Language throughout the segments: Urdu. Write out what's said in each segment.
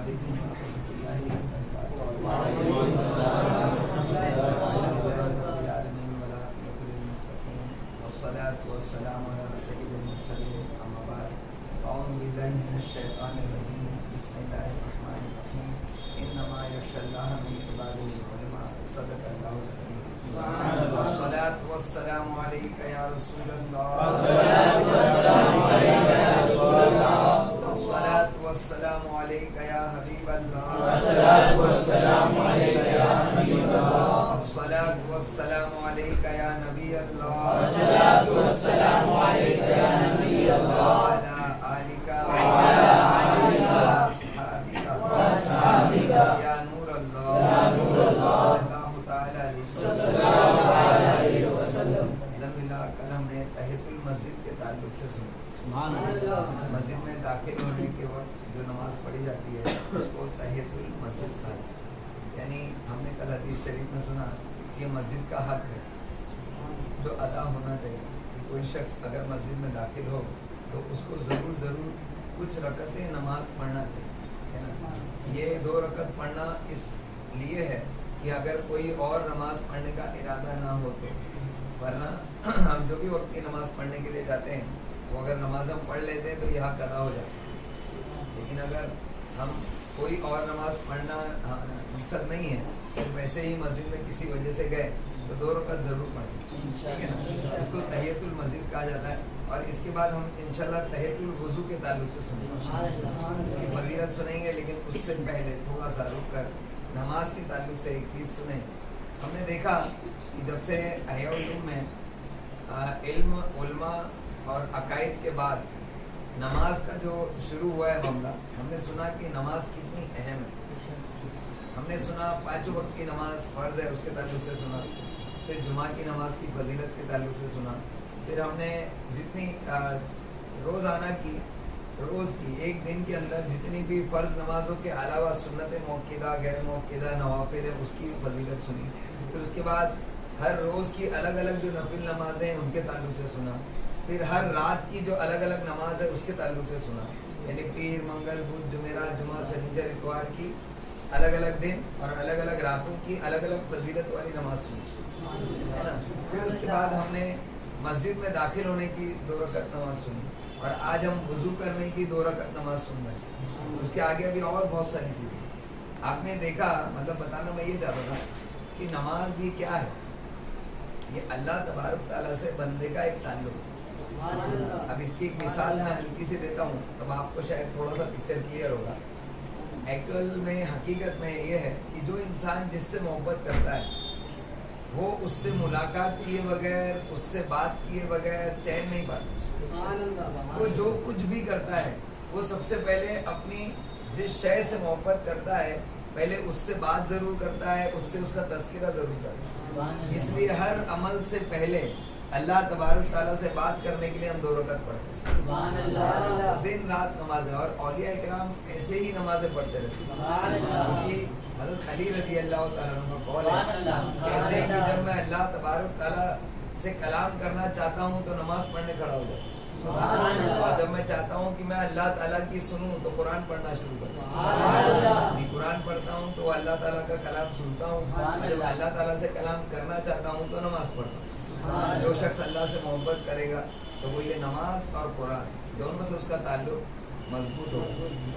علیکم ورحمۃ اللہ وبرکاتہ۔ والصلاة والسلام على سید المرسلین، اما بعد، اعوذ باللہ من الشیطان الرجیم، بسم اللہ الرحمن الرحیم، انما یخشی اللہ من عبادہ العلماء، صدق اللہ العظیم۔ والصلاة والسلام علیک یا رسول اللہ، والصلاة والسلام علیک یا حبیب اللہ، والصلاة والسلام علیک یا نبی اللہ، وعلی آلک وصحابک یا نور اللہ، اللہ تعالی علیہ وسلم۔ الحمدللہ، کل ہم نے تحیۃ المسجد کے تعلق سے سنا۔ مسجد میں داخل ہونے کے وقت جو نماز پڑھی جاتی ہے اس کو تحیۃ المسجد کہا ہے، یعنی ہم نے کل حدیث شریف میں سنا یہ مسجد کا حق ہے جو ادا ہونا چاہیے کہ کوئی شخص اگر مسجد میں داخل ہو تو اس کو ضرور کچھ رکعتیں نماز پڑھنا چاہیے، ہے نا۔ یہ 2 رکعت پڑھنا اس لیے ہے کہ اگر کوئی اور نماز پڑھنے کا ارادہ نہ ہو تو، ورنہ ہم جو بھی وقت کی نماز پڑھنے کے لیے جاتے ہیں وہ اگر نماز ہم پڑھ لیتے ہیں تو یہ حق ادا ہو جاتا ہے، لیکن اگر ہم کوئی اور نماز پڑھنا مقصد نہیں ہے، صرف ویسے ہی مسجد میں کسی وجہ سے گئے تو 2 رکعت ضرور پڑھیں، ٹھیک ہے نا۔ اس کو تحیۃ المسجد کہا جاتا ہے۔ اور اس کے بعد ہم انشاءاللہ تحیۃ الوضو کے تعلق سے سنیں گے، اس کی فضیلت سنیں گے، لیکن اس سے پہلے تھوڑا سا رک کر نماز کے تعلق سے ایک چیز سنیں۔ ہم نے دیکھا کہ جب سے احیاء علوم میں علم، علماء اور عقائد کے بعد نماز کا جو شروع ہوا ہے معاملہ، ہم نے سنا کہ نماز کتنی اہم ہے۔ ہم نے سنا 5 وقت کی نماز فرض ہے، اس کے تعلق سے سنا، پھر جمعہ کی نماز کی فضیلت کے تعلق سے سنا، پھر ہم نے جتنی روزانہ کی ایک دن کے اندر جتنی بھی فرض نمازوں کے علاوہ سنت موقدہ، غیر موقدہ، نوافل ہے، اس کی فضیلت سنی، پھر اس کے بعد ہر روز کی الگ الگ جو نفل نمازیں ہیں ان کے تعلق سے سنا، پھر ہر رات کی جو الگ الگ نماز ہے اس کے تعلق سے سنا، یعنی پیر، منگل، بدھ، جمعرات، جمعہ، سنیچر، اتوار کی الگ الگ دن اور الگ الگ راتوں کی الگ الگ فضیلت والی نماز سنی، ہے نا۔ پھر اس کے بعد ہم نے مسجد میں داخل ہونے کی 2 رکعت نماز سنی، اور آج ہم وضو کرنے کی 2 رکعت نماز سن رہے ہیں۔ اس کے آگے بھی اور بہت ساری چیزیں آپ نے دیکھا، مطلب بتانا میں یہ چاہتا تھا کہ نماز یہ کیا ہے، یہ اللہ تبارک تعالیٰ سے بندے کا ایک تعلق ہے۔ اب اس کی ایک مثال میں ہلکی سی دیتا ہوں، تب آپ کو شاید تھوڑا سا پکچر کلیئر ہوگا۔ ایکچوئل میں حقیقت میں یہ ہے کہ جو انسان جس سے محبت کرتا ہے وہ اس سے ملاقات کیے بغیر، اس سے بات کیے بغیر چین نہیں پاتا۔ وہ جو کچھ بھی کرتا ہے وہ سب سے پہلے اپنی جس شے سے محبت کرتا ہے پہلے اس سے بات ضرور کرتا ہے، اس سے اس کا تذکرہ ضرور کرتا ہے۔ اس لیے ہر عمل سے پہلے اللہ تبارک تعالیٰ سے بات کرنے کے لیے ہم 2 رکعت پڑھتے ہیں، دن رات نمازیں، اور اولیاء اکرام ایسے ہی نمازیں پڑھتے رہتے ہیں، کیونکہ حضرت علی رضی اللہ تعالیٰ عنہ کا قول ہے، کہتے ہیں کہ جب میں اللہ تبارک تعالیٰ سے کلام کرنا چاہتا ہوں تو نماز پڑھنے کھڑا ہو جاتا ہوں، اور جب میں چاہتا ہوں کہ میں اللہ تعالیٰ کی سنوں تو قرآن پڑھنا شروع کرتا ہوں، قرآن پڑھتا ہوں تو اللہ تعالیٰ کا کلام سنتا ہوں، اور جب اللہ تعالیٰ سے کلام کرنا چاہتا ہوں تو نماز پڑھتا ہوں۔ جو شخص اللہ سے محبت کرے گا تو وہ یہ نماز اور قرآن دونوں سے اس کا تعلق مضبوط ہو۔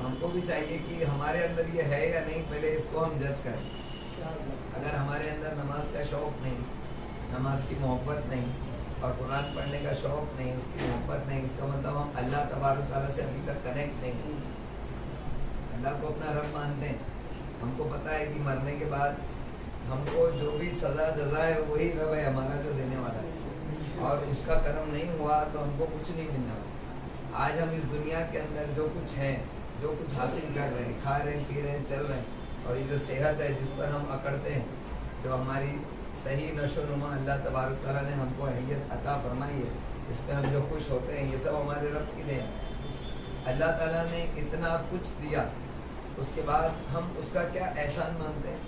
ہم کو بھی چاہیے کہ ہمارے اندر یہ ہے یا نہیں، پہلے اس کو ہم جج کریں۔ اگر ہمارے اندر نماز کا شوق نہیں، نماز کی محبت نہیں، اور قرآن پڑھنے کا شوق نہیں، اس کی محبت نہیں، اس کا مطلب ہم اللہ تبارک تعالیٰ سے ابھی تک کنیکٹ نہیں، اللہ کو اپنا رب مانتے ہیں۔ ہم کو پتہ ہے کہ مرنے کے بعد ہم کو جو بھی سزا جزا ہے وہی رب ہے ہمارا جو دینے والا ہے، اور اس کا کرم نہیں ہوا تو ہم کو کچھ نہیں ملنے والا۔ آج ہم اس دنیا کے اندر جو کچھ ہیں، جو کچھ حاصل کر رہے ہیں، کھا رہے ہیں، پی رہے ہیں، چل رہے ہیں، اور یہ جو صحت ہے جس پر ہم اکڑتے ہیں، جو ہماری صحیح نشو و نما اللہ تبارک تعالیٰ نے ہم کو اہلیت عطا فرمائی ہے، اس پہ ہم جو خوش ہوتے ہیں، یہ سب ہمارے رب کی دین۔ اللہ تعالیٰ نے اتنا کچھ دیا، اس کے بعد ہم اس کا کیا احسان مانتے ہیں؟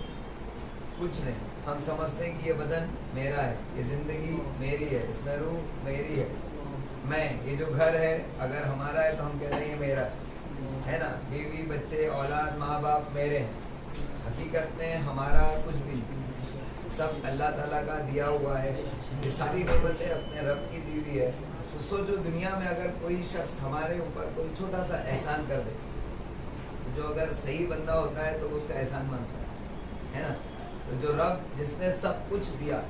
کچھ نہیں۔ ہم سمجھتے ہیں کہ یہ بدن میرا ہے، یہ زندگی میری ہے، اس میں روح میری ہے، میں، یہ جو گھر ہے اگر ہمارا ہے تو ہم کہہ رہے ہیں یہ میرا ہے، ہے نا. بیوی بچے اولاد ماں باپ میرے ہیں، حقیقت میں ہمارا کچھ بھی نہیں، سب اللہ تعالیٰ کا دیا ہوا ہے. یہ ساری نعمتیں اپنے رب کی دی ہوئی ہے. تو سوچو دنیا میں اگر کوئی شخص ہمارے اوپر کوئی چھوٹا سا احسان کر دے، جو اگر صحیح بندہ ہوتا ہے تو اس کا احسان مانتا ہے نا. تو جو رب جس نے سب کچھ دیا،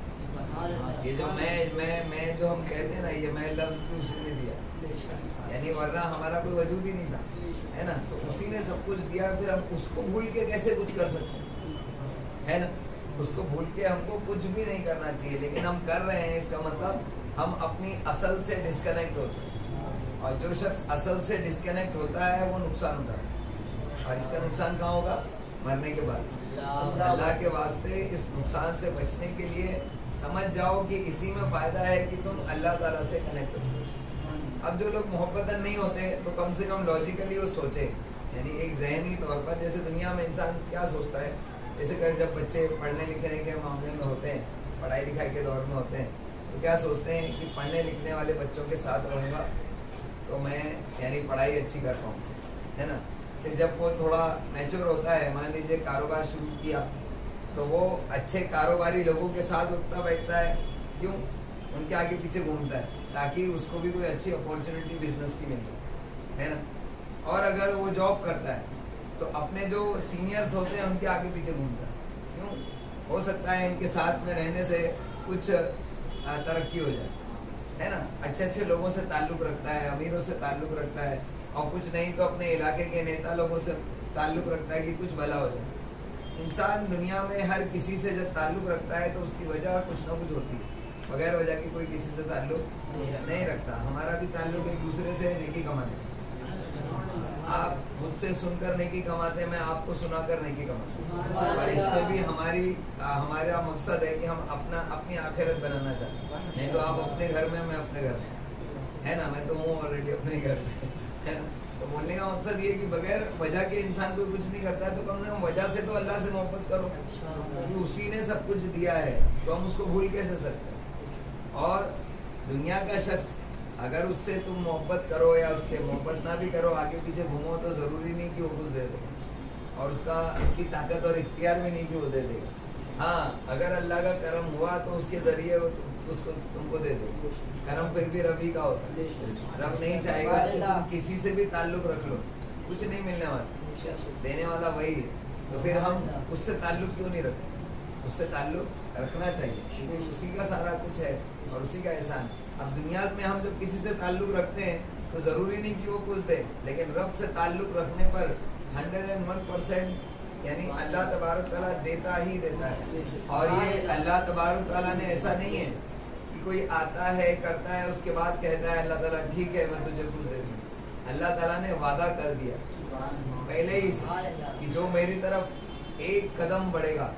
یہ جو میں جو ہم کہتے ہیں نا، یہ میں لفظ بھی اسی نے دیا، یعنی ورنہ ہمارا کوئی وجود ہی نہیں تھا، ہے نا. تو اسی نے سب کچھ دیا، پھر ہم اس کو بھول کے کیسے کچھ کر سکتے ہیں، ہے نا. اس کو بھول کے ہم کو کچھ بھی نہیں کرنا چاہیے، لیکن ہم کر رہے ہیں. اس کا مطلب ہم اپنی اصل سے ڈسکنیکٹ ہو چکے ہیں، اور جو شخص اصل سے ڈسکنیکٹ ہوتا ہے وہ نقصان ہوتا ہے. اور اس کا نقصان کہاں ہوگا؟ مرنے کے بعد. اللہ کے واسطے اس نقصان سے بچنے کے لیے سمجھ جاؤ کہ اسی میں فائدہ ہے کہ تم اللہ تعالیٰ سے کنیکٹ ہو. اب جو لوگ محبتاً نہیں ہوتے تو کم سے کم لاجیکلی وہ سوچے، یعنی ایک ذہنی طور پر. جیسے دنیا میں انسان کیا سوچتا ہے، جیسے کہ جب بچے پڑھنے لکھنے کے معاملے میں ہوتے ہیں، پڑھائی لکھائی کے دور میں ہوتے ہیں، تو کیا سوچتے ہیں کہ پڑھنے لکھنے والے بچوں کے ساتھ رہوں گا تو میں یعنی پڑھائی اچھی کر پاؤں، ہے نا. پھر جب وہ تھوڑا میچور ہوتا ہے، مان لیجیے کاروبار شروع کیا، تو وہ اچھے کاروباری لوگوں کے ساتھ اٹھتا بیٹھتا ہے. کیوں؟ ان کے آگے پیچھے گھومتا ہے تاکہ اس کو بھی کوئی اچھی اپورچونیٹی بزنس کی مل جائے، ہے نا. اور اگر وہ جاب کرتا ہے تو اپنے جو سینئرز ہوتے ہیں ان کے آگے پیچھے گھومتا ہے. کیوں؟ ہو سکتا ہے ان کے ساتھ میں رہنے سے کچھ ترقی ہو جائے، ہے نا. اچھے اچھے لوگوں سے تعلق رکھتا ہے، امیروں سے تعلق رکھتا ہے، اور کچھ نہیں تو اپنے علاقے کے نیتا لوگوں سے تعلق رکھتا ہے کہ کچھ بھلا ہو جائے. انسان دنیا میں ہر کسی سے جب تعلق رکھتا ہے تو اس کی وجہ کچھ نہ کچھ ہوتی ہے. بغیر وجہ کی کوئی کسی سے تعلق نہیں رکھتا. ہمارا بھی تعلق ایک دوسرے سے نیکی کمانے. آپ مجھ سے سن کر نیکی کماتے ہیں، میں آپ کو سنا کر نیکی کماتا ہوں. اور اس میں بھی ہمارا مقصد ہے کہ ہم اپنی آخرت بنانا چاہتے ہیں. نہیں تو آپ اپنے گھر میں، میں اپنے گھر میں، ہے نا. میں تو ہوں آلریڈی اپنے گھر میں، ہے نا. تو بولنے کا مقصد یہ ہے کہ بغیر وجہ کے انسان کوئی کچھ نہیں کرتا ہے. تو کم سے کم وجہ سے تو اللہ سے محبت کرو، کیونکہ اسی نے سب کچھ دیا ہے. تو ہم اس کو بھول کیسے سکتے ہیں. اور دنیا کا شخص اگر اس سے تم محبت کرو یا اس کے محبت نہ بھی کرو، آگے پیچھے گھومو، تو ضروری نہیں کہ وہ کچھ دے دے، اور اس کی طاقت اور اختیار بھی نہیں کہ وہ دے دے گا. ہاں اگر اللہ کا کرم ہوا تو اس کے ذریعے اس کو تم کو دے دے. کرم پھر بھی رب ہی کا ہوتا ہے. رب نہیں چاہے گا کہ تم کسی سے بھی تعلق رکھ لو، کچھ نہیں ملنے والا، دینے والا وہی ہے. تو پھر ہم اس سے تعلق کیوں نہیں رکھتے؟ اس سے تعلق رکھنا چاہیے، اسی کا سارا کچھ ہے اور اسی کا احسان. اب دنیا میں ہم جب کسی سے تعلق رکھتے ہیں تو ضروری نہیں کہ وہ کچھ دے، لیکن رب سے تعلق رکھنے پر 101% یعنی اللہ تبارک تعالیٰ دیتا ہی دیتا ہے. اور یہ اللہ تبارک تعالیٰ نے ایسا نہیں ہے کہ کوئی آتا ہے کرتا ہے اس کے بعد کہتا ہے اللہ تعالیٰ ٹھیک ہے میں تجھے کچھ دے دوں. اللہ تعالیٰ نے وعدہ کر دیا پہلے ہی سے کہ جو میری طرف ایک قدم بڑھے گا،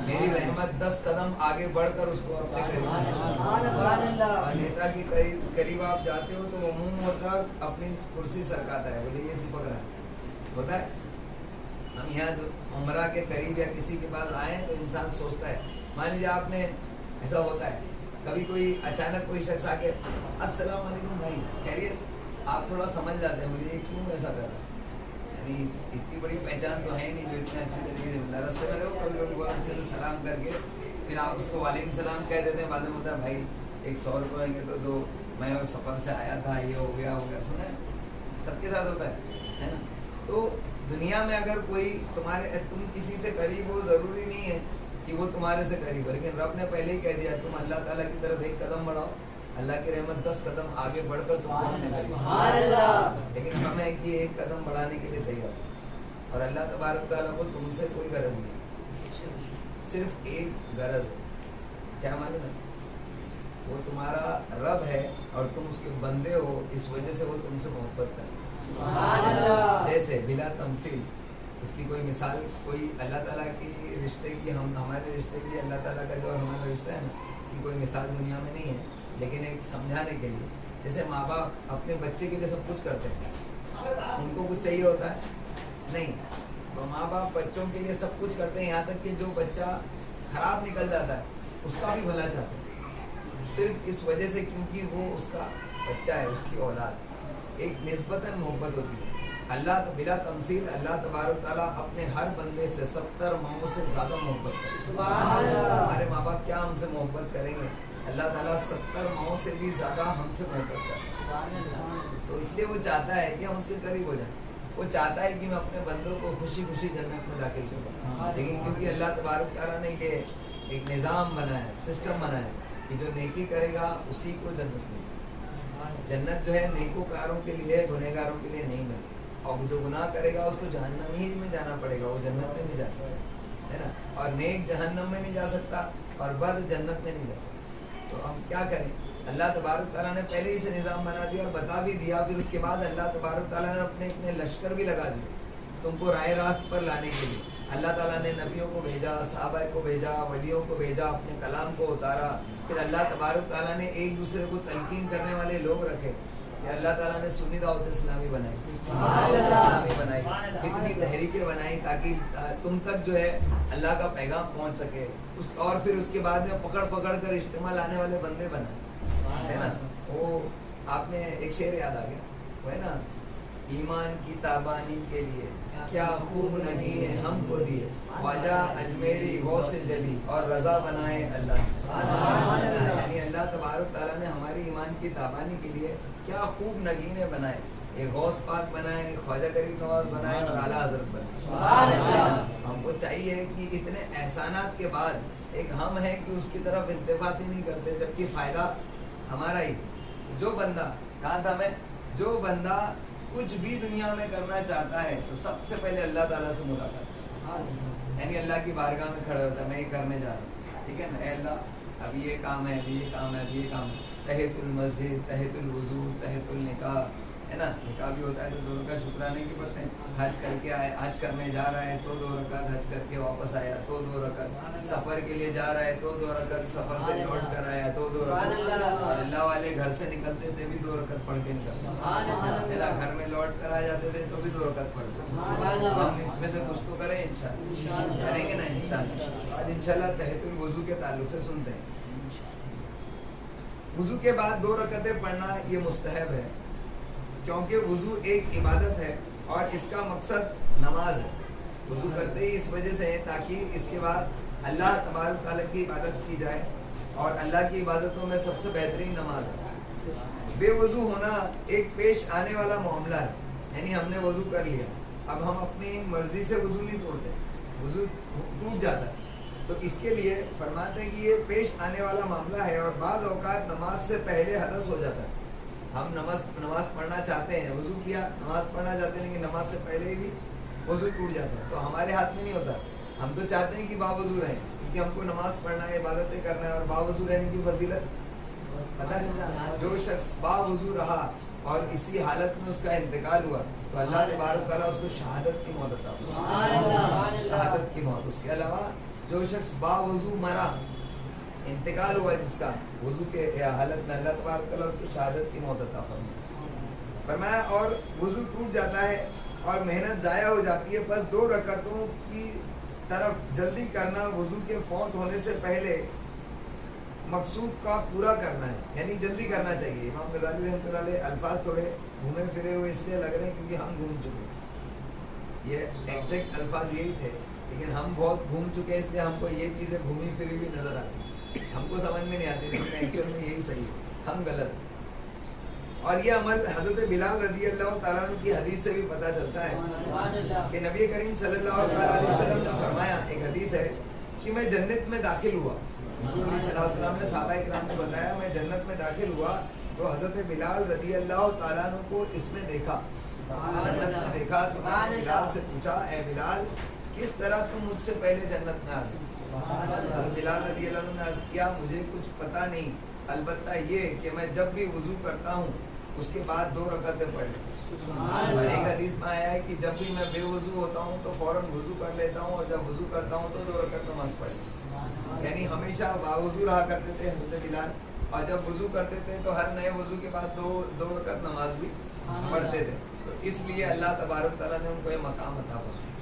میری رحمت 10 قدم آگے بڑھ کر اس کو اپنے قریب. اور نیتا کے قریب آپ جاتے ہو تو وہ منہ موڑ کر اپنی کرسی سرکاتا ہے، بولے یہ چپک رہا ہے. ہوتا ہے ہم یہاں عمرہ کے قریب یا کسی کے پاس آئے تو انسان سوچتا ہے، مان لیجیے آپ نے ایسا ہوتا ہے کبھی کوئی اچانک کوئی شخص آ کے السلام علیکم بھائی خیریت، آپ تھوڑا سمجھ جاتے ہیں مجھے یہ کیوں ایسا کر رہا ہے. یعنی اتنی بڑی پہچان تو ہے نہیں جو اتنے اچھے طریقے سے راستے میں دیکھو کبھی کبھی بہت اچھے سے سلام کر کے پھر آپ اس کو وعلیکم السلام کہہ دیتے ہیں. بعد میں ہوتا ہے بھائی 100 روپئے گے تو دو، میں سفر سے آیا تھا، یہ ہو گیا. سنا ہے سب کے ساتھ ہوتا ہے نا. تو دنیا میں اگر کوئی تم کسی سے قریب ہو، ضروری نہیں ہے کہ وہ تمہارے سے قریب ہو، لیکن رب نے پہلے ہی کہہ دیا تم اللہ تعالیٰ کی طرف ایک قدم بڑھاؤ، اللہ کی رحمت 10 قدم آگے بڑھ کر تم کو. لیکن ہم ہیں کہ ایک قدم بڑھانے کے لیے تیار. اور اللہ تبارک تعالیٰ کو تم سے کوئی غرض نہیں، صرف ایک غرض ہے. کیا معلوم ہے؟ وہ تمہارا رب ہے اور تم اس کے بندے ہو، اس وجہ سے وہ تم سے محبت کرتا ہے. جیسے بلا تمثیل، اس کی کوئی مثال کوئی اللہ تعالیٰ کی رشتے کی، ہمارے رشتے کی اللہ تعالیٰ کا جو ہمارا رشتہ ہے نا، کی کوئی مثال دنیا میں نہیں ہے. لیکن ایک سمجھانے کے لیے، جیسے ماں باپ اپنے بچے کے لیے سب کچھ کرتے ہیں، ان کو کچھ چاہیے ہوتا ہے نہیں. تو ماں باپ بچوں کے لیے سب کچھ کرتے ہیں، یہاں تک کہ جو بچہ خراب نکل جاتا ہے اس کا بھی بھلا چاہتے ہیں، صرف اس وجہ سے کیونکہ وہ اس کا بچہ ہے، اس کی اولاد. ایک نسبتاً محبت ہوتی ہے. اللہ بلا تمثیل اللہ تبارک تعالیٰ اپنے ہر بندے سے 70 ماؤں سے زیادہ محبت کرتے ہیں. ہمارے ماں باپ کیا ہم سے محبت کریں گے؟ اللہ تعالیٰ 70 ماؤں سے بھی زیادہ ہم سے محبت کرتا ہے. تو اس لیے وہ چاہتا ہے کہ ہم اس کے قریب ہو جائیں. وہ چاہتا ہے کہ میں اپنے بندوں کو خوشی خوشی جنت میں داخل کروں. لیکن کیونکہ اللہ تبارک تعالیٰ نے یہ ایک نظام بنایا ہے، سسٹم بنایا ہے کہ جو نیکی کرے گا اسی کو جنت ملے. جنت جو ہے نیکوکاروں کے لیے، گنہگاروں کے لیے نہیں بنی. اور جو گناہ کرے گا اس کو جہنم ہی میں جانا پڑے گا، وہ جنت میں نہیں جا سکتا ہے نا. اور نیک جہنم میں نہیں جا سکتا اور بد جنت میں نہیں جا سکتا. تو ہم کیا کریں؟ اللہ تبارک تعالیٰ نے پہلے ہی سے نظام بنا دیا اور بتا بھی دیا. پھر اس کے بعد اللہ تبارک تعالیٰ نے اپنے اتنے لشکر بھی لگا دیے تم کو رائے راست پر لانے کے لیے. اللہ تعالیٰ نے نبیوں کو بھیجا، صحابہ کو بھیجا، ولیوں کو بھیجا، اپنے کلام کو اتارا. پھر اللہ تبارک تعالیٰ نے ایک دوسرے کو تلقین کرنے والے لوگ رکھے. اللہ تعالیٰ نے سنی دعوت اسلامی بنائی، اتنی تحریکیں بنائی تاکہ تم تک جو ہے اللہ کا پیغام پہنچ سکے. اور پھر اس کے بعد میں پکڑ پکڑ کر اجتماع لانے والے بندے بنائے، ہے نا. وہ آپ نے ایک شعر یاد آ گیا، وہ ہے نا، ایمان کی تابانی کے لیے کیا خوب نہیں ہے ہم کو دیے، خواجہ اجمیری غوث جلی اور رضا بنائے اللہ. یعنی اللہ تبارک تعالیٰ نے ہماری ایمان کی تابانی کے لیے کیا خوب نگینے بنائے. ایک غوث پاک بنائے، خواجہ غریب نواز بنائے اور اعلیٰ حضرت بنائے. ہم کو چاہیے کہ اتنے احسانات کے بعد ایک ہم ہے کہ اس کی طرف التفات ہی نہیں کرتے، جبکہ فائدہ ہمارا ہی. جو بندہ کہاں تھا میں، جو بندہ کچھ بھی دنیا میں کرنا چاہتا ہے تو سب سے پہلے اللہ تعالیٰ سے ملاقات، یعنی اللہ کی بارگاہ میں کھڑے ہوتا ہے. میں یہ کرنے جا رہا ہوں، ٹھیک ہے نا، اے اللہ اب یہ کام ہے، ابھی یہ کام ہے، ابھی یہ کام ہے. تحیۃ المسجد، تحیۃ الوضو، تحیۃ النکاح، ہے نا. نکاح بھی ہوتا ہے تو 2 رکعت شکرانے کی پڑھتے ہیں. حج کر کے آئے، حج کرنے جا رہا ہے تو 2 رکعت، حج کر کے واپس آیا تو 2 رکعت، سفر کے لیے جا رہا ہے تو 2 رکعت، سفر سے لوٹ کر آیا تو 2 رکعت. اور اللہ والے گھر سے نکلتے تھے بھی 2 رکعت پڑھ کے نکلتے، میرا گھر میں لوٹ کر آ جاتے تھے تو بھی 2 رکعت پڑھتے. ہم اس میں سے کچھ تو کریں انشاءاللہ، کریں گے نا انشاءاللہ. آج انشاءاللہ تحیۃ الوضو کے تعلق سے سنتے ہیں. وضو کے بعد 2 رکعتیں پڑھنا یہ مستحب ہے، کیونکہ وضو ایک عبادت ہے اور اس کا مقصد نماز ہے. وضو کرتے ہی اس وجہ سے ہے تاکہ اس کے بعد اللہ تبارک تعالیٰ کی عبادت کی جائے، اور اللہ کی عبادتوں میں سب سے بہترین نماز ہے. بے وضو ہونا ایک پیش آنے والا معاملہ ہے، یعنی ہم نے وضو کر لیا، اب ہم اپنی مرضی سے وضو نہیں توڑتے، وضو ٹوٹ جاتا ہے. تو اس کے لیے فرماتے ہیں کہ یہ پیش آنے والا معاملہ ہے، اور بعض اوقات نماز سے پہلے حدث ہو جاتا ہے. ہم نماز پڑھنا چاہتے ہیں، وضو کیا، نماز پڑھنا چاہتے ہیں، لیکن نماز سے پہلے ہی وضو ٹوٹ جاتا ہے. تو ہمارے ہاتھ میں نہیں ہوتا. ہم تو چاہتے ہیں کہ باوضو رہیں، کیونکہ ہم کو نماز پڑھنا ہے، عبادتیں کرنا ہے، اور باوضو رہنے کی فضیلت پتہ ہے. جو شخص باوضو رہا اور اسی حالت میں اس کا انتقال ہوا تو اللہ تبارک تعالیٰ اس کو شہادت کی موت عطا فرمائے، شہادت کی موت. اس کے علاوہ جو شخص باوضو مرا، انتقال ہوا جس کا وضو کے حالت میں، اللہ تبارک تعالیٰ اس کو شہادت کی موت عطا فرمایا. اور وضو ٹوٹ جاتا ہے اور محنت ضائع ہو جاتی ہے، بس 2 رکعتوں کی طرف جلدی کرنا، وضو کے فوت ہونے سے پہلے مقصود کا پورا کرنا ہے، یعنی جلدی کرنا چاہیے. امام غزالی رحمۃ اللہ علیہ الفاظ تھوڑے گھومے پھرے ہوئے اس لیے لگ رہے ہیں کیونکہ ہم گھوم چکے ہیں. یہ ایگزیکٹ الفاظ یہی تھے، لیکن ہم بہت گھوم چکے ہیں، اس لیے ہم کو یہ چیزیں گھومی پھری ہوئی نظر آتی ہیں، ہم کو سمجھ میں نہیں آتی، لیکن ایکچوئل میں یہی صحیح ہے، ہم غلط. اور یہ عمل حضرت بلال رضی اللہ تعالیٰ عنہ کی حدیث سے بھی پتہ چلتا ہے کہ نبی کریم صلی اللہ علیہ وسلم نے فرمایا، ایک حدیث ہے کہ میں جنت میں داخل ہوا. حضور صلی اللہ علیہ وسلم نے صحابہ اکرام نے بتایا میں جنت میں داخل ہوا تو حضرت بلال رضی اللہ تعالیٰ عنہ کو اس میں دیکھا، جنت میں دیکھا. تو میں نے بلال سے پوچھا، اے بلال کس طرح تم مجھ سے پہلے جنت میں آ گئے؟ حضرت بلال رضی اللہ عنہ نے عرض کیا، مجھے کچھ پتہ نہیں، البتہ یہ کہ میں جب بھی وضو کرتا ہوں اس کے بعد 2 رکعتیں پڑھ لیتا ہوں. اور ایک حدیث میں آیا ہے کہ جب بھی میں بے وضو ہوتا ہوں تو فوراً وضو کر لیتا ہوں، اور جب وضو کرتا ہوں تو 2 رکعت نماز پڑھ لیتا ہوں. یعنی ہمیشہ باوضو رہا کرتے تھے حضرت بلال، اور جب وضو کرتے تھے تو ہر نئے وضو کے بعد 2 رکعت نماز بھی پڑھتے تھے. تو اس لیے اللہ تبارک تعالیٰ نے ان کو یہ مقام عطا فرمایا.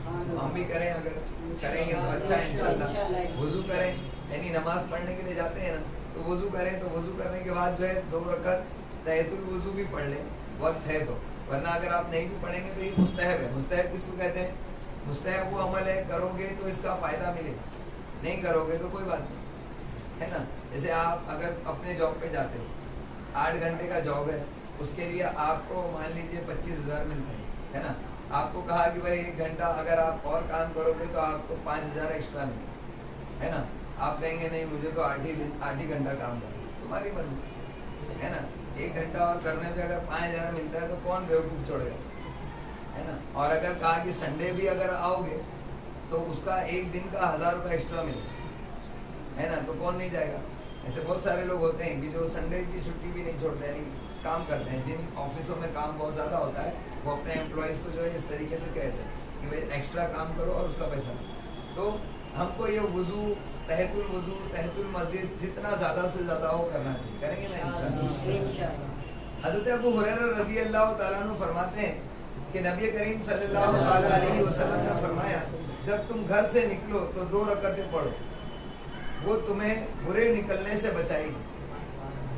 ہم بھی کریں، اگر کریں گے تو اچھا ہے انشاءاللہ. وضو کریں، یعنی نماز پڑھنے کے لیے جاتے ہیں نا تو وضو کریں، تو وضو کرنے کے بعد جو ہے 2 رکعت تحیۃ الوضو بھی پڑھ لیں، وقت ہے تو ورنہ اگر آپ نہیں بھی پڑھیں گے تو یہ مستحب ہے. مستحب کس کو کہتے ہیں؟ مستحب وہ عمل ہے کرو گے تو اس کا فائدہ ملے, نہیں کرو گے تو کوئی بات نہیں, ہے نا. جیسے آپ اگر اپنے جاب پہ جاتے ہو, 8 گھنٹے کا جاب ہے, اس کے لیے آپ کو مان لیجیے 25,000 ملتے ہیں, ہے نا. آپ کو کہا کہ بھائی 1 گھنٹہ اگر آپ اور کام کرو گے تو آپ کو 5,000 ایکسٹرا ملے, ہے نا. آپ کہیں گے نہیں مجھے تو 8 ہی گھنٹہ کام کرنا, تمہاری مرضی, ہے نا. 1 گھنٹہ اور کرنے پہ اگر 5,000 ملتا ہے تو کون بیوقوف چھوڑے گا, ہے نا. اور اگر کہا کہ سنڈے بھی اگر آؤ گے تو اس کا 1 دن کا 1,000 روپے ایکسٹرا ملے, ہے نا, تو کون نہیں جائے گا. ایسے بہت سارے لوگ ہوتے ہیں کہ جو سنڈے کی چھٹی بھی نہیں چھوڑتے ہیں, کام کرتے ہیں. جن آفسوں میں کام بہت زیادہ ہوتا ہے وہ اپنے امپلائیز کو جو ہے اس طریقے سے کہتے ہیں کہ بھائی ایکسٹرا کام کرو اور اس کا پیسہ لو. تو ہم کو یہ وضو, تحت الوضو, تحت المسجد جتنا زیادہ سے زیادہ ہو کرنا چاہیے. کریں گے نا انشاءاللہ. حضرت ابو ہریرہ رضی اللہ تعالیٰ عنہ فرماتے ہیں کہ نبی کریم صلی اللہ تعالیٰ علیہ وسلم نے فرمایا جب تم گھر سے نکلو تو 2 رکعتیں پڑھو, وہ تمہیں برے نکلنے سے بچائے گی,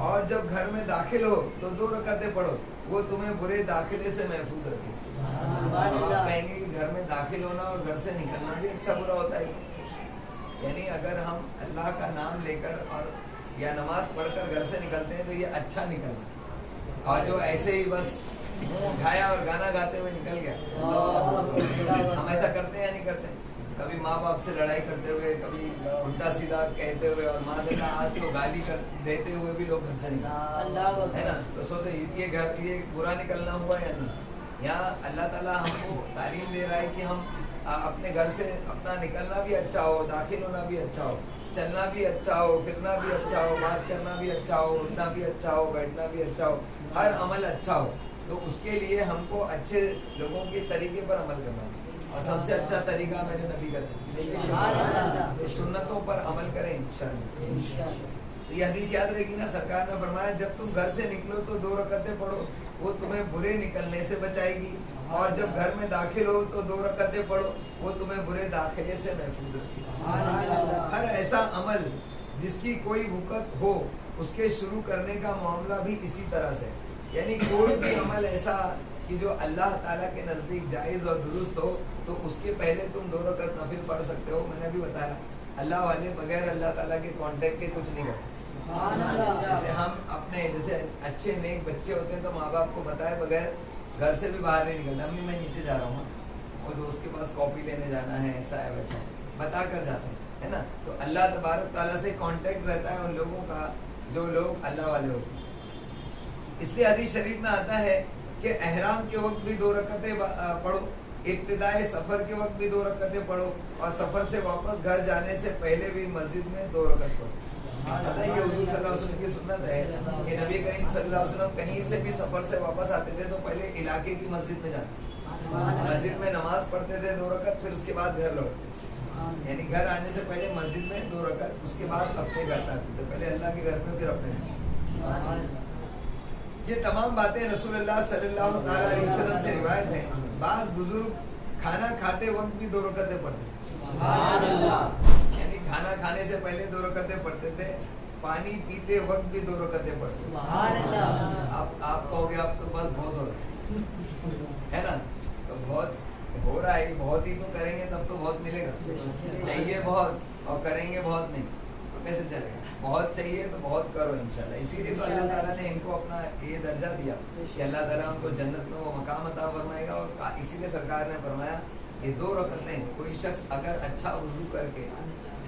اور جب گھر میں داخل ہو تو 2 رکعتیں پڑھو, وہ تمہیں برے داخلے سے محفوظ رکھے گی. آپ کہیں گے کہ گھر میں داخل ہونا اور گھر سے نکلنا بھی اچھا برا ہوتا ہے, یعنی اگر ہم اللہ کا نام لے کر اور یا نماز پڑھ کر گھر سے نکلتے ہیں تو یہ اچھا نکلنا, اور جو ایسے ہی بس منہ اٹھایا اور گانا گاتے ہوئے نکل گیا, ہم ایسا کرتے ہیں یا نہیں کرتے؟ کبھی ماں باپ سے لڑائی کرتے ہوئے, کبھی الٹا سیدھا کہتے ہوئے, اور ماں سے آج تو گالی دیتے ہوئے بھی لوگ گھر سے نکلتے ہیں, نا. تو سوچے یہ گھر یہ برا نکلنا ہوا یا نہیں. یہاں اللہ تعالیٰ ہم کو تعلیم دے رہا ہے کہ ہم اپنے گھر سے اپنا نکلنا بھی اچھا ہو, داخل ہونا بھی اچھا ہو, چلنا بھی اچھا ہو, پھرنا بھی اچھا ہو, بات کرنا بھی اچھا ہو, اٹھنا بھی اچھا ہو, بیٹھنا بھی اچھا ہو, ہر عمل اچھا ہو. تو اس کے لیے ہم کو اچھے لوگوں کے طریقے پر عمل کرنا ہے, اور سب سے اچھا طریقہ میرے نبی کا ہے, سنتوں پر عمل کریں انشاءاللہ. تو یہ حدیث یاد رہے گی نا. سرکار نے فرمایا جب تم گھر سے نکلو تو 2 رکعتیں پڑھو, وہ تمہیں برے نکلنے سے بچائے گی, اور جب گھر میں داخل ہو تو 2 رکعتیں پڑھو, وہ تمہیں برے داخلے سے محفوظ رکھے گی. ہر ایسا عمل جس کی کوئی وقت ہو اس کے شروع کرنے کا معاملہ بھی اسی طرح سے, یعنی کوئی بھی عمل ایسا کہ جو اللہ تعالیٰ کے نزدیک جائز اور درست ہو تو اس کے پہلے تم 2 رکعت نفل پڑھ سکتے ہو. میں نے بھی بتایا اللہ والے بغیر اللہ تعالیٰ کے کانٹیکٹ کے کچھ نہیں کرتے. جیسے ہم اپنے جیسے اچھے نیک بچے ہوتے ہیں تو ماں باپ کو بتائے بغیر گھر سے بھی باہر نہیں نکلتا. امی میں نیچے جا رہا ہوں, اور دوست کے پاس کاپی لینے جانا ہے, ایسا ہے ویسا ہے, بتا کر جاتے ہیں, ہے نا. تو اللہ تبارک تعالیٰ سے کانٹیکٹ رہتا ہے ان لوگوں کا جو لوگ اللہ والے ہوتے ہیں. اس لیے حدیث شریف میں آتا ہے کہ احرام کے وقت بھی 2 رکعتیں پڑھو, ابتدائے سفر کے وقت بھی 2 رکعتیں پڑھو, اور سفر سے واپس گھر جانے سے پہلے بھی مسجد میں 2 رکعت پڑھو. یہ حضور صلی اللہ علیہ وسلم کی سنت ہے کہ نبی کریم صلی اللہ علیہ وسلم کہیں سے بھی سفر سے واپس آتے تھے تو پہلے علاقے کی مسجد میں جاتے, مسجد میں نماز پڑھتے تھے 2 رکعت, پھر اس کے بعد گھر لوٹتے, یعنی گھر آنے سے پہلے مسجد میں 2 رکعت, اس کے بعد اپنے گھر آتے تھے, پہلے اللہ کے گھر میں پھر اپنے گھر. یہ تمام باتیں رسول اللہ صلی اللہ تعالیٰ علیہ وسلم سے روایت ہیں. بعض بزرگ کھانا کھاتے وقت بھی 2 رکعتیں پڑھتے تھے, یعنی کھانا کھانے سے پہلے 2 رکعتیں پڑھتے تھے, پانی پیتے وقت بھی 2 رکعتیں پڑھتے تھے. آپ کہو گے اب تو بس بہت ہو رہا ہے نا, تو بہت ہو رہا ہے, بہت ہی تو کریں گے تب تو بہت ملے گا. چاہیے بہت اور کریں گے بہت نہیں تو کیسے چلے گا. بہت چاہیے تو بہت کرو انشاءاللہ. اسی لیے تو اللہ تعالیٰ نے ان کو اپنا یہ درجہ دیا کہ اللہ تعالیٰ ان کو جنت میں وہ مقام عطا فرمائے گا. اور اسی لیے سرکار نے فرمایا یہ 2 رکعتیں کوئی شخص اگر اچھا وضو کر کے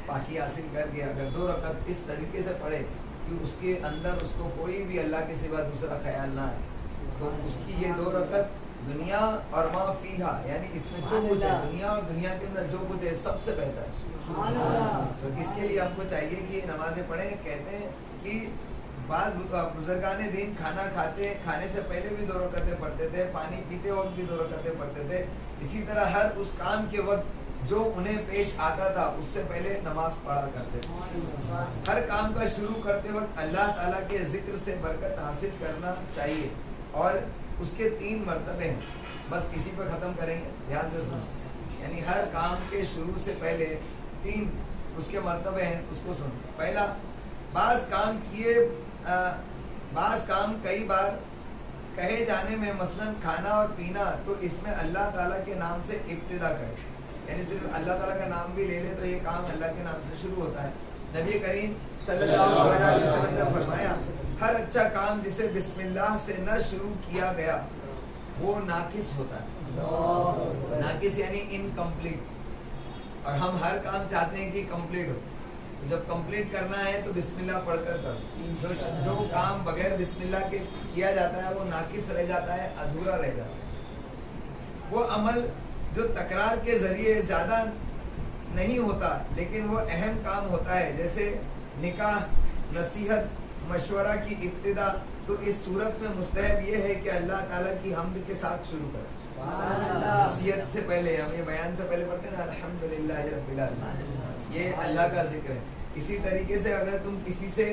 پاکی حاصل کر کے اگر 2 رکعت اس طریقے سے پڑھے کہ اس کے اندر اس کو کوئی بھی اللہ کے سوا دوسرا خیال نہ آئے تو اس کی یہ 2 رکعت دنیا اور ما فیہا, یعنی اس میں جو کچھ ہے دنیا اور دنیا کے اندر جو کچھ ہے سب سے بہتر ہے. تو اس کے لیے ہم کو چاہیے کہ نمازیں پڑھیں. کہتے ہیں کہ بعض بزرگان دین کھانے سے پہلے بھی 2 رکعتیں پڑھتے تھے, پانی پیتے وقت بھی 2 رکعتیں پڑھتے تھے. اسی طرح ہر اس کام کے وقت جو انہیں پیش آتا تھا اس سے پہلے نماز پڑھا کرتے تھے. ہر کام کا شروع کرتے وقت اللہ تعالیٰ کے ذکر سے برکت حاصل کرنا چاہیے, اور اس کے 3 مرتبے ہیں. بس اسی پہ ختم کریں گے, دھیان سے سنیں. یعنی ہر کام کے شروع سے پہلے 3 اس کے مرتبے ہیں, اس کو سنیں. پہلا, بعض کام کہے جانے میں مثلاً کھانا اور پینا تو اس میں اللہ تعالیٰ کے نام سے ابتدا کرے، یعنی صرف اللہ تعالیٰ کا نام بھی لے لے تو یہ کام اللہ کے نام سے شروع ہوتا ہے۔ نبی کریم صلی اللہ علیہ وسلم نے فرمایا ہر اچھا کام جسے بسم اللہ سے نہ شروع کیا گیا وہ ناقص ہوتا ہے، ناقص یعنی انکمپلیٹ، اور ہم ہر کام چاہتے ہیں کہ کمپلیٹ ہو، تو جب کمپلیٹ کرنا ہے تو بسم اللہ پڑھ کر کرو، جو کام بغیر بسم اللہ کے کیا جاتا ہے وہ ناقص رہ جاتا ہے، ادھورا رہ جاتا ہے۔ وہ عمل جو تکرار کے ذریعے زیادہ نہیں ہوتا لیکن وہ اہم کام ہوتا ہے، جیسے نکاح، نصیحت، مشورہ کی ابتدا، تو اس صورت میں مستحب یہ ہے کہ اللہ تعالیٰ کی حمد کے ساتھ شروع کریں۔ نصیحت سے پہلے ہم یہ بیان سے پہلے پڑھتے ہیں نا الحمدللہ رب العالمین، یہ اللہ کا ذکر ہے۔ اسی طریقے سے اگر تم کسی سے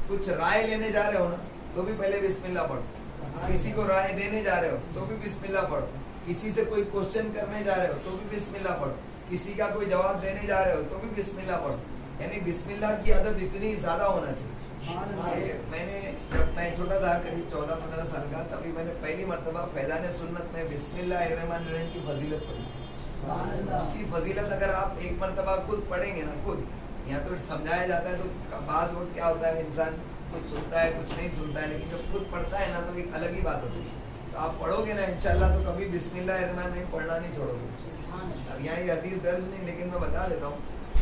کچھ رائے لینے جا رہے ہو نا تو بھی پہلے بسم اللہ پڑھو، کسی کو رائے دینے جا رہے ہو تو بھی بسم اللہ پڑھو، کسی سے کوئی کوشچن کرنے جا رہے ہو تو بھی بسم اللہ پڑھو، کسی کا کوئی جواب دینے جا رہے ہو تو بھی بسم اللہ پڑھو، یعنی بسم اللہ کی عادت اتنی زیادہ ہونا چاہیے۔ میں نے جب میں چھوٹا تھا قریب 14-15 سال کا، تبھی میں نے پہلی مرتبہ فیضان سنت میں بسم اللہ الرحمن الرحیم کی فضیلت پڑھی۔ اس کی فضیلت اگر آپ ایک مرتبہ خود پڑھیں گے نا، خود یہاں تو سمجھایا جاتا ہے تو بعض وقت کیا ہوتا ہے انسان کچھ سنتا ہے کچھ نہیں سنتا ہے، لیکن جب خود پڑھتا ہے نا تو ایک الگ ہی بات ہوتی ہے۔ تو آپ پڑھو گے نا انشاءاللہ تو کبھی بسم اللہ الرحمن الرحیم پڑھنا نہیں چھوڑو گے۔ اب یہاں یہ حدیث درج نہیں لیکن میں بتا دیتا ہوں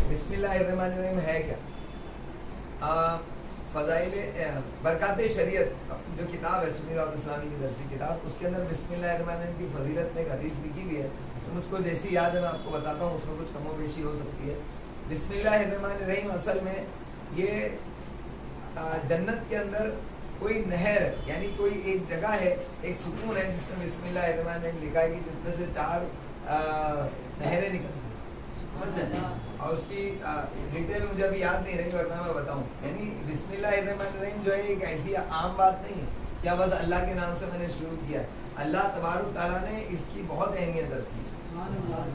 بسم اللہ الرحمن الرحیم ہے کیا۔ فضائل برکات شریعت جو کتاب ہے سنی دعوت اسلامی کی درسی کتاب، اس کے اندر بسم اللہ الرحمن الرحیم کی فضیلت میں ایک حدیث لکھی ہوئی ہے، تو مجھ کو جیسی یاد ہے میں آپ کو بتاتا ہوں، اس میں کچھ کم و بیشی ہو سکتی ہے۔ بسم اللہ الرحمن الرحیم اصل میں یہ جنت کے اندر کوئی نہر ہے، یعنی کوئی ایک جگہ ہے، ایک سکون ہے جس میں بسم اللہ الرحمن الرحیم لکھا ہے، جس میں سے 4 نہریں نکلتی ہیں، اور اس کی ڈیٹیل مجھے ابھی یاد نہیں رہی ورنہ میں بتاؤں۔ یعنی بسم اللہ الرحمن الرحیم جو ہے ایک ایسی عام بات نہیں ہے کیا بس اللہ کے نام سے میں نے شروع کیا ہے، اللہ تبارک تعالیٰ نے اس کی بہت اہمیت رکھی ہے،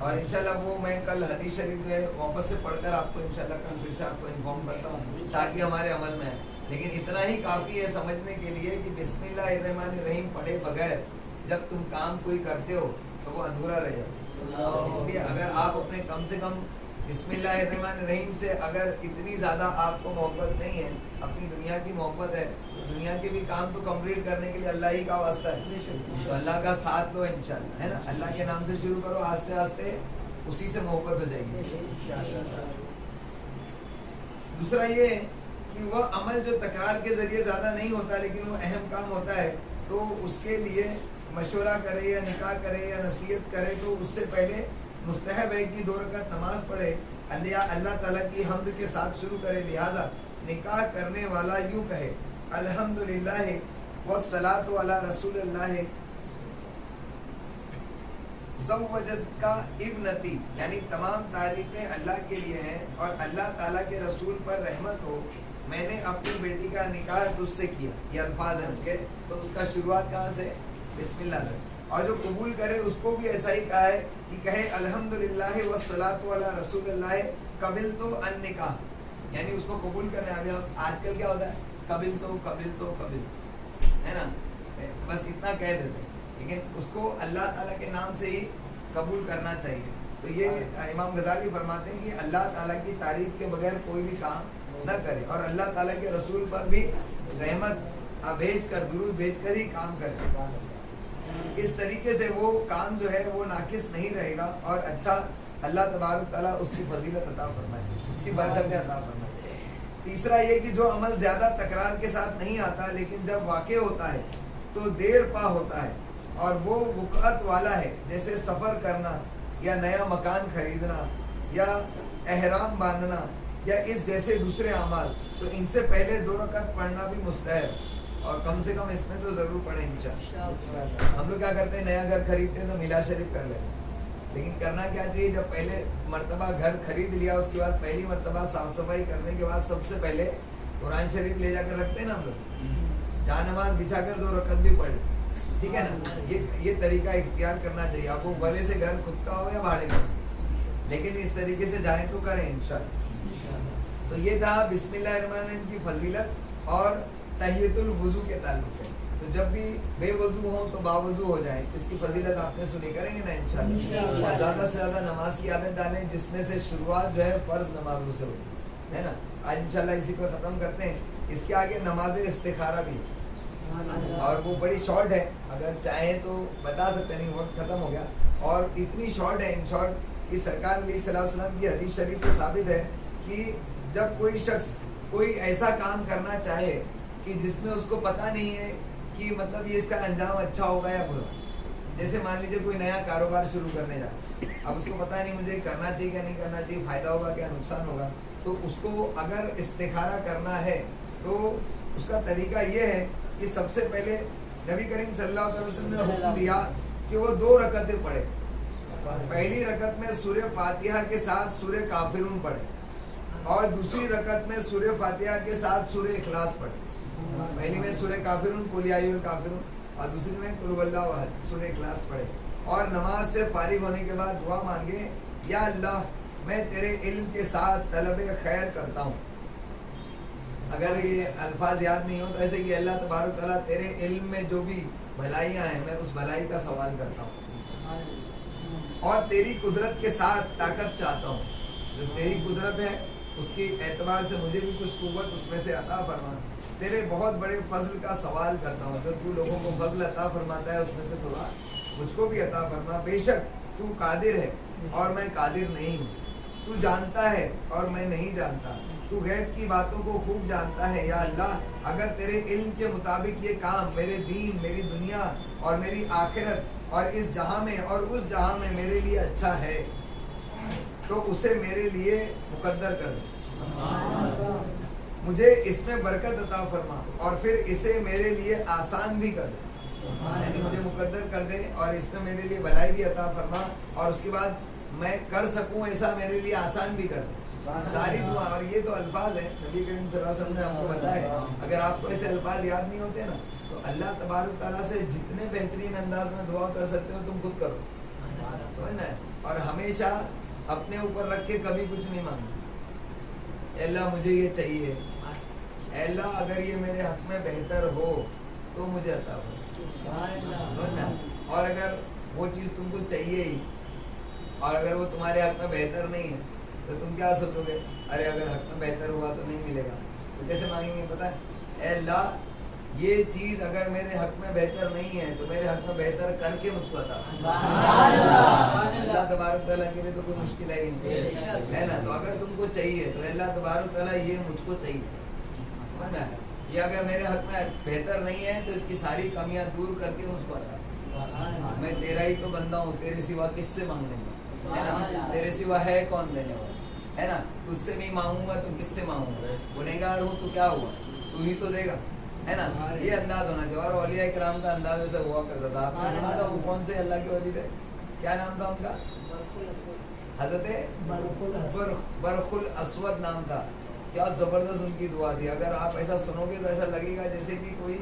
اور انشاءاللہ وہ میں کل حدیث شریف جو ہے واپس سے پڑھ کر آپ کو انشاءاللہ کل پھر سے آپ کو انفارم کرتا ہوں تاکہ ہمارے عمل میں ہے، لیکن اتنا ہی کافی ہے سمجھنے کے لیے کہ بسم اللہ الرحمن الرحیم پڑھے بغیر جب تم کام کوئی کرتے ہو تو وہ ادھورا رہ جاتا ہے۔ اس لیے اگر آپ اپنے کم سے کم بسم اللہ الرحمن الرحیم سے اگر اتنی زیادہ آپ کو محبت نہیں ہے، اپنی دنیا کی محبت ہے، تو دنیا کے بھی کام تو کمپلیٹ کرنے کے لیے اللہ ہی کا واسطہ ہے، تو اللہ کا ساتھ دو انشاءاللہ، ہے نا، اللہ کے نام سے شروع کرو، آہستہ آہستہ اسی سے محبت ہو جائے گی۔ دوسرا یہ کہ وہ عمل جو تکرار کے ذریعے زیادہ نہیں ہوتا لیکن وہ اہم کام ہوتا ہے، تو اس کے لیے مشورہ کرے یا نکاح کرے یا نصیحت کرے تو اس سے پہلے مستحب ہے کہ 2 رکعت نماز پڑھے، اللہ تعالیٰ کی حمد کے ساتھ شروع کرے، لہٰذا نکاح کرنے والا یوں کہے الحمدللہ والصلاۃ علی رسول اللہ زوجت کا ابنتی، یعنی تمام تعریفیں اللہ کے لیے ہیں اور اللہ تعالیٰ کے رسول پر رحمت ہو، میں نے اپنی بیٹی کا نکاح تجھ سے کیا، یہ الفاظ ہیں اس کے، تو اس کا شروعات کہاں سے؟ بسم اللہ سے، اور جو قبول کرے اس کو بھی ایسا ہی کہا ہے کہ کہے الحمدللہ والصلاۃ علی رسول اللہ قبلت النکاح، یعنی اس کو قبول کرنا ہے۔ ابھی آج کل کیا ہوتا ہے قبل ہے نا، بس اتنا کہہ دیتے ہیں، لیکن اس کو اللہ تعالیٰ کے نام سے ہی قبول کرنا چاہیے۔ تو یہ امام غزالی فرماتے ہیں کہ اللہ تعالیٰ کی تعریف کے بغیر کوئی بھی کام نہ کرے، اور اللہ تعالیٰ کے رسول پر بھی رحمت بھیج کر، درود بھیج کر ہی کام کرے، اس طریقے سے وہ کام جو ہے وہ ناقص نہیں رہے گا، اور اچھا اللہ تبارک تعالیٰ اس کی فضیلت عطا فرمائے، اس کی برکتیں عطا فرمائے۔ تیسرا یہ کہ جو عمل زیادہ تکرار کے ساتھ نہیں آتا لیکن جب واقع ہوتا ہے تو دیر پا ہوتا ہے، اور وہ وقعت والا ہے، جیسے سفر کرنا یا نیا مکان خریدنا یا احرام باندھنا یا اس جیسے دوسرے اعمال، تو ان سے پہلے 2 رکعت پڑھنا بھی مستحب، اور کم سے کم اس میں تو ضرور پڑھیں انشاءاللہ۔ ہم لوگ کیا کرتے ہیں، نیا گھر خریدتے ہیں تو میلاد شریف کر لیتے ہیں، لیکن کرنا کیا چاہیے، جب پہلے مرتبہ گھر خرید لیا اس کے بعد پہلی مرتبہ صاف صفائی کرنے کے بعد سب سے پہلے قرآن شریف لے جا کر رکھتے ہیں نا ہم لوگ، جہاں نماز بچھا کر 2 رکعت بھی پڑھے، ٹھیک ہے نا، یہ طریقہ اختیار کرنا چاہیے آپ کو، بھلے سے گھر خود کا ہو یا بھاڑے کا، لیکن اس طریقے سے جائیں تو کریں انشاءاللہ۔ تو یہ تھا بسم اللہ الرحمن الرحیم کی فضیلت اور تحیۃ الوضو کے تعلق سے۔ تو تو جب بھی بے وضو ہوں تو باوضو ہو جائیں. اس کی فضیلت آپ نے سنی, کریں گے نا انشاءاللہ. زیادہ سے زیادہ نماز کی عادت ڈالیں, جس میں سے شروعات جو ہے فرض نمازوں سے ہوگی, ہے نا. آج انشاءاللہ اسی کو ختم کرتے ہیں. اس کے آگے نماز استخارہ بھی, اور وہ بڑی شارٹ ہے, اگر چاہیں تو بتا سکتے نہیں, وقت ختم ہو گیا. اور اتنی شارٹ ہے ان شارٹ کہ سرکار علیہ الصلوۃ والسلام کی حدیث شریف سے ثابت ہے کہ جب کوئی شخص کوئی ایسا کام کرنا چاہے کہ جس میں اس کو پتہ نہیں ہے کہ مطلب یہ اس کا انجام اچھا ہوگا یا برا. جیسے مان لیجیے کوئی نیا کاروبار شروع کرنے جائے, اب اس کو پتہ نہیں مجھے کرنا چاہیے کیا نہیں کرنا چاہیے, فائدہ ہوگا کیا نقصان ہوگا. تو اس کو اگر استخارہ کرنا ہے تو اس کا طریقہ یہ ہے کہ سب سے پہلے نبی کریم صلی اللہ علیہ وسلم نے حکم دیا کہ وہ 2 رکعتیں پڑھے. پہلی رکعت میں سورہ فاتحہ کے ساتھ سورہ کافرون پڑھے, اور دوسری رکعت میں سورہ فاتحہ کے ساتھ سورہ اخلاص پڑھے. پہلی میں سورہ کافرون قل یا ایھا الکافرون, اور دوسری میں قل ھو اللہ احد سورہ اخلاص پڑھے. اور نماز سے فارغ ہونے کے بعد دعا مانگے, یا اللہ میں تیرے علم کے ساتھ طلب خیر کرتا ہوں. اگر یہ الفاظ یاد نہیں ہو تو ایسے کہ اللہ تبارک تعالیٰ تیرے علم میں جو بھی بھلائیاں ہیں میں اس بھلائی کا سوال کرتا ہوں, اور تیری قدرت کے ساتھ طاقت چاہتا ہوں. جو تیری قدرت ہے اس کی اعتبار سے مجھے بھی کچھ قوت اس میں سے عطا فرما. تیرے بہت بڑے فضل کا سوال کرتا ہوں, جو تو لوگوں کو فضل عطا فرماتا ہے اس میں سے تھوڑا مجھ کو بھی عطا فرما. بے شک تو قادر ہے اور میں قادر نہیں ہوں, تو جانتا ہے اور میں نہیں جانتا, تو غیب کی باتوں کو خوب جانتا ہے. یا اللہ اگر تیرے علم کے مطابق یہ کام میرے دین, میری دنیا اور میری آخرت اور اس جہاں میں اور اس جہاں میں میرے لیے اچھا ہے تو اسے میرے لیے مقدر کر دے, مجھے اس میں برکت عطا فرما, اور پھر اسے میرے لیے آسان بھی کر دے. یعنی مجھے مقدر کر دے اور اس میں میرے لیے بھلائی بھی عطا فرما, اور اس کے بعد میں کر سکوں ایسا میرے لیے آسان بھی کر دے. ساری دعا, اور یہ تو الفاظ ہیں نبی کریم صلی اللہ علیہ وسلم نے ہم کو بتایا. اگر آپ کو ایسے الفاظ یاد نہیں ہوتے نا تو اللہ تبارک تعالیٰ سے جتنے بہترین انداز میں دعا کر سکتے ہو تم خود کرو, اور ہمیشہ اپنے اوپر رکھ کے کبھی کچھ نہیں مانگو. اے اللہ مجھے یہ چاہیے, اے اللہ اگر یہ میرے حق میں بہتر ہو تو مجھے عطا فرما. اور اگر وہ چیز تم کو چاہیے ہی اور اگر وہ تمہارے حق میں بہتر نہیں ہے تو تم کیا سوچو گے, ارے اگر حق میں بہتر ہوا تو نہیں ملے گا, تو کیسے مانگیں گے؟ پتہ ہے, اے اللہ یہ چیز اگر میرے حق میں بہتر نہیں ہے تو میرے حق میں بہتر کر کے مجھ کو عطا. اللہ تبارک تعالیٰ کے لیے تو کوئی مشکل ہے ہی نہیں, ہے نا. تو اگر تم کو چاہیے تو اللہ تبارک تعالیٰ یہ مجھ کو چاہیے, یہ اگر میرے حق میں بہتر نہیں ہے تو اس کی ساری کمیاں دور کر کے مجھ کو عطا. میں تیرا ہی تو بندہ ہوں, تیرے سوا کس سے مانگنے میں, ہے نا. تیرے سوا ہے کون دینے والا, ہے نا. تجھ سے نہیں مانگوں گا تو کس سے مانگوں گا, گنہگار ہوں تو کیا ہوا, تو ہی تو دے گا, ہے نا. یہ انداز ہونا چاہیے. اور اولیاء کرام کا انداز ایسا ہوا کرتا تھا. آپ نے سنا تھا وہ کون سے اللہ کے ولی تھے, کیا نام تھا ان کا؟ حضرت برخ الاسود نام تھا. کیا زبردست ان کی دعا تھی. اگر آپ ایسا سنو گے تو ایسا لگے گا جیسے کہ کوئی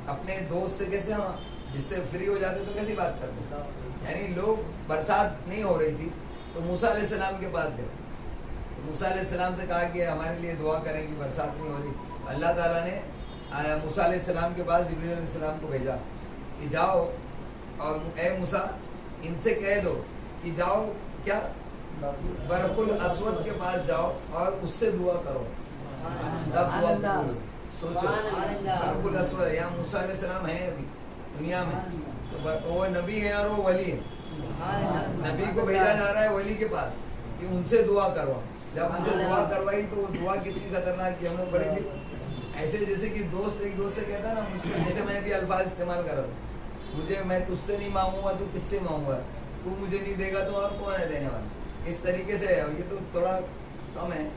اپنے دوست سے کیسے ہم جس سے فری ہو جاتے تو کیسی بات کرتے. یعنی لوگ برسات نہیں ہو رہی تھی تو موسیٰ علیہ السلام کے پاس گئے, تو موسیٰ علیہ السلام سے کہا کہ ہمارے لیے دعا کریں کہ برسات نہیں ہو رہی. اللہ تعالیٰ نے موسیٰ علیہ السلام کے پاس جبریل علیہ السلام کو بھیجا کہ جاؤ اور اے موسیٰ ان سے کہہ دو کہ جاؤ کیا برق الاسود کے پاس جاؤ اور اس سے دعا کرو, تب دعا قبول. سوچو برق الاسود یا موسیٰ علیہ السلام ہیں ابھی دنیا میں, تو وہ نبی ہے اور وہ ولی ہے. نبی کو بھیجا جا رہا ہے ولی کے پاس کہ ان سے دعا کروا. جب ان سے دعا کروائی تو وہ دعا کتنی خطرناک کی ہم نے پڑھی تھی. ایسے جیسے کہ دوست ایک دوست سے کہتا ہے نا, مجھ کو جیسے میں بھی الفاظ استعمال کر رہا ہوں, مجھے میں تجھ سے نہیں مانگوں گا تو کس سے مانگوں گا, تو مجھے نہیں دے گا تو اور کون ہے دینے والا. اس طریقے سے یہ تو تھوڑا کم ہے,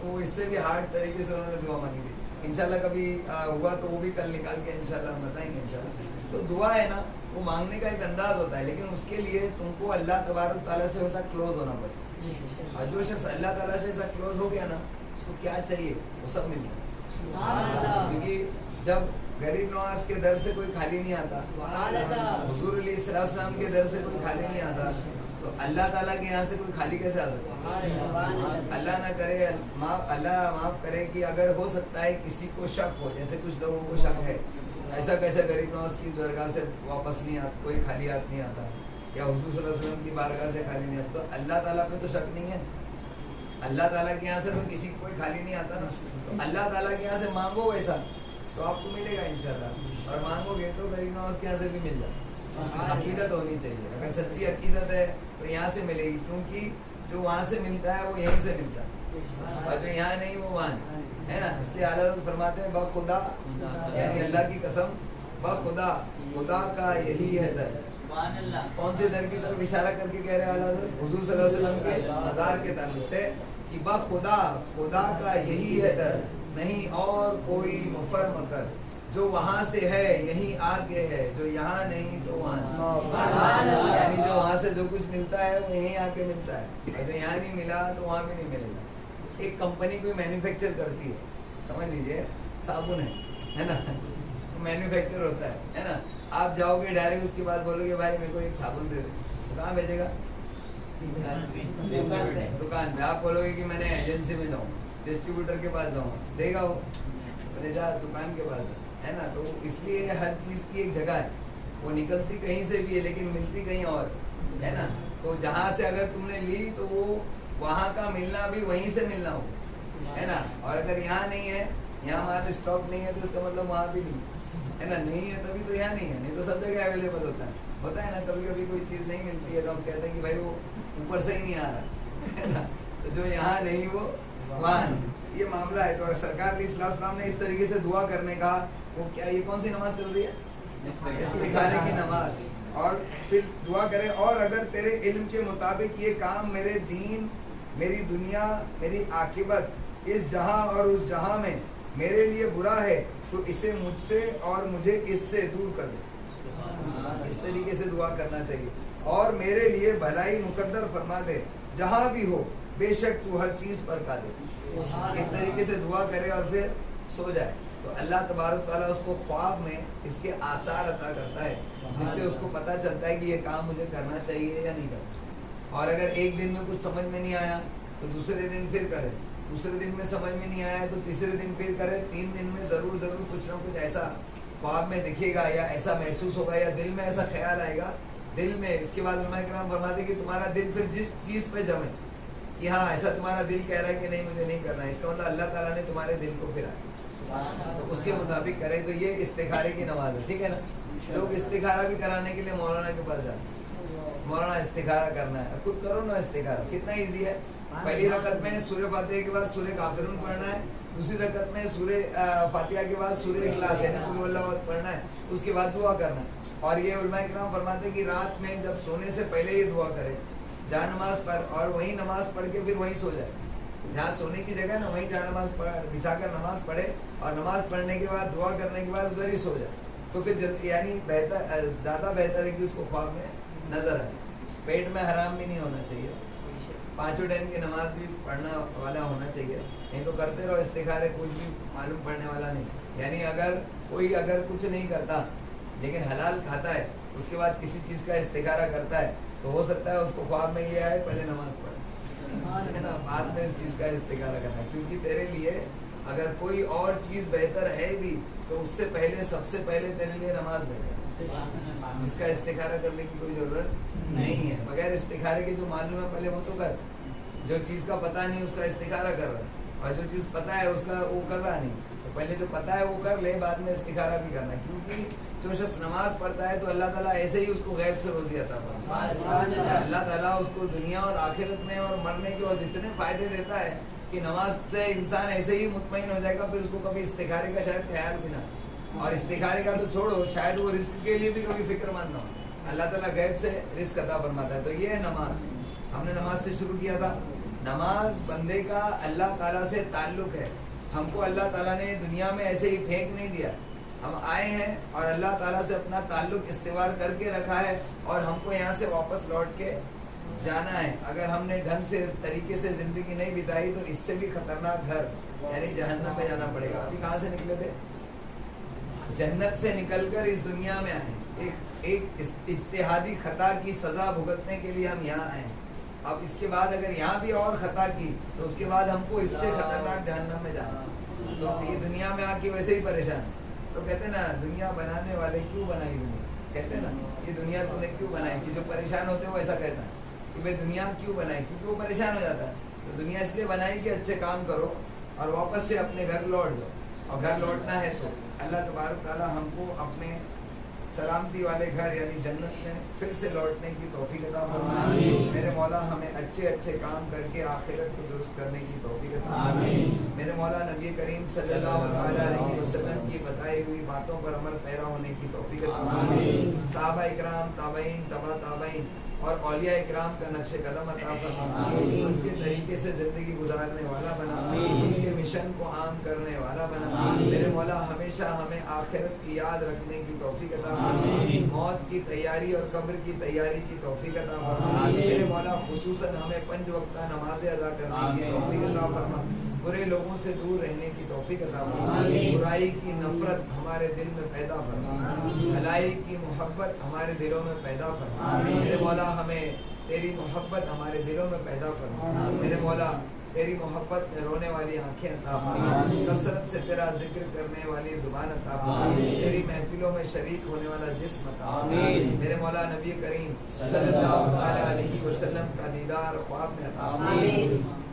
وہ اس سے بھی ہارڈ طریقے سے انہوں نے دعا مانگی تھی. انشاءاللہ کبھی ہوا تو وہ بھی کل نکال کے انشاءاللہ ہم بتائیں گے انشاءاللہ. تو دعا ہے نا, وہ مانگنے کا ایک انداز ہوتا ہے, لیکن اس کے لیے تم کو اللہ تبارک تعالیٰ سے ویسا کلوز ہونا پڑے. اور جو شخص اللہ تعالیٰ سے ایسا کلوز ہو گیا نا, اس کو کیا چاہیے وہ سب ملتا ہے. کیونکہ جب غریب نواز کے در سے کوئی خالی نہیں آتا, حضور علیہ السلام کے در سے کوئی خالی نہیں آتا, تو اللہ تعالیٰ کے یہاں سے کوئی خالی کیسے آ سکتا ہے. اللہ نہ کرے, اللہ معاف کرے کہ اگر ہو سکتا ہے کسی کو شک ہو, جیسے کچھ لوگوں کو شک ہے ایسا کیسا غریب نواز کی درگاہ سے واپس نہیں آتا، کوئی خالی ہاتھ نہیں آتا، یا حضور صلی اللہ علیہ وسلم کی بارگاہ سے خالی نہیں آتا؟ تو اللہ تعالیٰ پہ تو شک نہیں ہے، اللہ تعالیٰ کے یہاں سے تو کسی کوئی خالی نہیں آتا نا. تو اللہ تعالیٰ کے یہاں سے مانگو ویسا تو آپ کو ملے گا انشاءاللہ، اور مانگو گے تو غریب نواز کے یہاں سے بھی مل جائے. عقیدت ہونی چاہیے، اگر سچی عقیدت ہے تو یہاں سے ملے گی، کیونکہ جو وہاں سے ملتا ہے وہ یہیں سے ملتا ہے، اور جو یہاں نہیں وہ وہاں ہے نا. اس لیے اعلیٰ حضرت فرماتے ہیں بخدا، یعنی اللہ کی قسم، بخدا، خدا کا یہی ہے در. کون سے در کی طرف اشارہ کر کے کہہ رہے ہیں اعلیٰ حضرت؟ حضور صلی اللہ علیہ وسلم کے مزار کے تعلق سے، کہ بخدا، خدا کا یہی ہے در، نہیں اور کوئی مفر مکر. جو وہاں سے ہے یہی آگے ہے، جو یہاں نہیں تو وہاں. یعنی جو وہاں سے جو کچھ ملتا ہے وہ یہیں آ کے ملتا ہے، اگر یہاں نہیں ملا تو وہاں بھی نہیں ملے گا. ایک کمپنی کوئی مینوفیکچر کرتی ہے، سمجھ لیجئے صابن ہے نا، مینوفیکچر ہوتا ہے نا. آپ جاؤ گے ڈائریکٹ اس کے بعد بولو گے بھائی میرے کو ایک صابن دے دے، تو کہاں بھیجے گا؟ دکان پہ. آپ بولو گے کہ میں نے ایجنسی میں جاؤں، ڈسٹریبیوٹر کے پاس جاؤں، دے گا وہ؟ بولے جا دکان کے پاس ہے نا. تو اس لیے ہر چیز کی ایک جگہ ہے، وہ نکلتی کہیں سے بھی ہے لیکن ملتی کہیں اور ہے نا. تو جہاں سے اگر تم نے لی تو وہ وہاں کا ملنا بھی وہیں سے ملنا ہو ہے نا. اور اگر یہاں نہیں ہے، یہاں مال اسٹاک نہیں ہے، تو اس کا مطلب وہاں بھی نہیں ہے نا. نہیں ہے تبھی تو یہاں نہیں ہے، نہیں تو سب جگہ اویلیبل ہوتا ہے نا. کبھی کبھی کوئی چیز نہیں ملتی ہے تو ہم کہتے ہیں کہ بھائی وہ اوپر سے ہی نہیں آ رہا ہے نا. تو جو یہاں نہیں وہ وہاں نہیں، یہ معاملہ ہے. تو سرکار علیہ السلام نے اس طریقے سے دعا کرنے کا، وہ کیا یہ کون سی نماز چل رہی ہے؟ استخارے کی نماز. اور پھر دعا کرے، اور اگر تیرے علم کے مطابق یہ کام میرے دین، میری دنیا، میری عاقبت، اس جہاں اور اس جہاں میں میرے لیے برا ہے تو اسے مجھ سے اور مجھے اس سے دور کر دے. اس طریقے سے دعا کرنا چاہیے. اور میرے لیے بھلائی مقدر فرما دے، جہاں بھی ہو بے شک تو ہر چیز پر قادر. اس طریقے سے دعا کرے اور پھر سو جائے تو اللہ تبارک تعالیٰ اس کو خواب میں اس کے آثار عطا کرتا ہے، جس سے اس کو پتہ چلتا ہے کہ یہ کام مجھے کرنا چاہیے یا نہیں کرنا چاہیے. اور اگر ایک دن میں کچھ سمجھ میں نہیں آیا تو دوسرے دن پھر کرے، دوسرے دن میں سمجھ میں نہیں آیا تو تیسرے دن پھر کرے. 3 دن میں ضرور کچھ نہ کچھ ایسا خواب میں دکھے گا، یا ایسا محسوس ہوگا، یا دل میں ایسا خیال آئے گا دل میں. اس کے بعد علماء کرام فرماتے ہیں کہ تمہارا دل پھر جس چیز پہ جمے کہ ہاں ایسا تمہارا دل کہہ رہا ہے کہ نہیں مجھے نہیں کرنا ہے، اس کا مطلب اللہ تعالیٰ نے تمہارے دل کو پھرا تو اس کے مطابق کرے. تو یہ استخارے کی نماز ہے، ٹھیک ہے نا. لوگ استخارہ بھی کرانے کے لیے مولانا کے پاس جاتے ہیں، مولانا استخارہ کرنا ہے. خود کرو نا استخارہ، کتنا ایزی ہے. پہلی رکعت میں سورہ فاتحہ کے بعد سورہ کافرون پڑھنا ہے، دوسری رکعت میں سورہ فاتحہ کے بعد سورہ اخلاص یعنی قل واللہ پڑھنا ہے، اس کے بعد دعا کرنا ہے. اور یہ علماء کرام فرماتے ہیں کہ رات میں جب سونے سے پہلے یہ دعا کرے جا نماز پر، اور وہی نماز پڑھ کے پھر وہیں سو جائے. جہاں سونے کی جگہ نا وہیں جا نماز بچھا کر نماز پڑھے، اور نماز پڑھنے کے بعد دعا کرنے کے بعد ادھر ہی سو جائے. تو پھر یعنی بہتر، زیادہ بہتر ہے کہ اس کو خواب میں نظر آئے. پیٹ میں حرام بھی نہیں ہونا چاہیے، 5 ٹائم کی نماز بھی پڑھنا والا ہونا چاہیے. نہیں تو کرتے رہو استخارے، کچھ بھی معلوم پڑنے والا نہیں. یعنی اگر کوئی کچھ نہیں کرتا لیکن حلال کھاتا ہے، اس کے بعد کسی چیز کا استخارہ کرتا ہے، تو ہو سکتا ہے اس کو خواب میں یہ آئے پہلے نماز پڑھ ہے نا، بعد میں اس چیز کا استخارہ کرنا. کیونکہ تیرے لیے اگر کوئی اور چیز بہتر ہے بھی تو اس سے پہلے، سب سے پہلے تیرے لیے نماز بہتر ہے، جس کا استخارہ کرنے کی کوئی ضرورت نہیں ہے. بغیر استخارے کے جو معلوم ہے پہلے وہ تو کر. جو چیز کا پتہ نہیں اس کا استخارہ کر رہا ہے، اور جو چیز پتہ ہے اس کا وہ کر رہا نہیں. تو پہلے جو پتہ ہے وہ کر لے، بعد میں استخارہ بھی کرنا. کیونکہ جو شخص نماز پڑھتا ہے تو اللہ تعالیٰ ایسے ہی اس کو غیب سے روزی عطا فرماتا ہے. اللہ تعالیٰ اس کو دنیا اور آخرت میں اور مرنے کے بعد اتنے فائدے دیتا ہے کہ نماز سے انسان ایسے ہی مطمئن ہو جائے گا، پھر اس کو کبھی استخارے کا شاید خیال بھی نہ. اور استخارے کا تو چھوڑو، شاید وہ رزق کے لیے بھی کبھی فکر مند نہ ہو. اللہ تعالیٰ غیب سے رزق عطا فرماتا ہے. تو یہ ہے نماز. ہم نے نماز سے شروع کیا تھا. نماز بندے کا اللہ تعالیٰ سے تعلق ہے. ہم کو اللہ تعالیٰ نے دنیا میں ایسے ہی پھینک نہیں دیا. ہم آئے ہیں اور اللہ تعالیٰ سے اپنا تعلق استوار کر کے رکھا ہے، اور ہم کو یہاں سے واپس لوٹ کے جانا ہے. اگر ہم نے ڈھنگ سے طریقے سے زندگی نہیں بتائی تو اس سے بھی خطرناک گھر یعنی جہنم میں جانا پڑے گا. ابھی کہاں سے نکلے تھے؟ جنت سے نکل کر اس دنیا میں آئے. ایک اجتہادی خطا کی سزا بھگتنے کے لیے ہم یہاں آئے. اب اس کے بعد اگر یہاں بھی اور خطا کی تو اس کے بعد ہم کو اس سے خطرناک جہنم میں جانا. تو یہ دنیا میں آ کے ویسے ہی پریشان. تو تو کہتے ہیں نا دنیا بنانے والے کیوں بنائی دنیا، کہتے ہیں نا یہ دنیا تم نے کیوں بنائی، کہ جو پریشان ہوتے ہیں وہ ایسا کہتا ہے کہ بھائی دنیا کیوں بنائی، کیونکہ وہ پریشان ہو جاتا ہے. تو دنیا اس لیے بنائی کہ اچھے کام کرو اور واپس سے اپنے گھر لوٹ جاؤ. اور گھر لوٹنا ہے تو اللہ تبارک تعالیٰ ہم کو اپنے سلامتی والے گھر یعنی جنت میں پھر سے لوٹنے کی توفیق عطا فرمائے. میرے مولا ہمیں اچھے اچھے کام کر کے آخرت کو درست کرنے کی توفیق عطا فرمائے. میرے مولا نبی کریم صلی اللہ علیہ وسلم کی بتائی ہوئی باتوں پر عمل پیرا ہونے کی توفیق عطا فرمائے. صحابہ اکرام، تابعین، تبع تابعین اور اولیاء اکرام کا نقش قدم عطا فرمائے. ان کے طریقے سے زندگی گزارنے والا بنا، ان کے مشن کو عام کرنے والا بنا. میرے مولا ہمیشہ ہمیں آخرت کی یاد رکھنے کی توفیق عطا فرمائے. موت کی تیاری اور قبر کی تیاری کی توفیق عطا فرمائے. میرے مولا خصوصاً ہمیں 5 وقتہ نمازیں ادا کرنے کی توفیق عطا فرمائے. برے لوگوں سے دور رہنے کی توفیق عطا فرمائے. برائی کی نفرت ہمارے دل میں پیدا فرمائے. بھلائی کی محبت ہمارے دلوں میں پیدا فرمائے. میرے مولا ہمیں تیری محبت ہمارے دلوں میں پیدا فرمائے. میرے مولا تیری محبت میں رونے والی آنکھیں عطا فرمائے. کثرت سے تیرا ذکر کرنے والی زبان عطا فرمائے. تیری محفلوں میں شریک ہونے والا جسم عطا فرمائے. میرے مولا نبی کریم صلی اللہ علیہ وسلم کا دیدار خواب میں عطا فرمائے.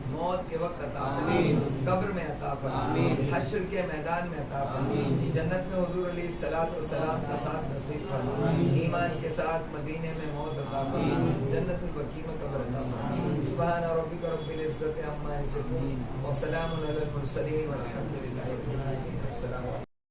موت کے وقت عطا فرمائے. قبر میں عطا فرمائے. حشر کے میدان میں عطا فرمائے. جنت میں حضور علیہ الصلوۃ والسلام کا ساتھ نصیب فرمائے. ایمان کے ساتھ مدینے میں موت عطا فرمائے. جنت البقیع میں قبر عطا فرمائے. سبحان ربک رب العزت عما یصفون وسلام علی المرسلین والحمد للہ رب العالمین. السلام علیکم.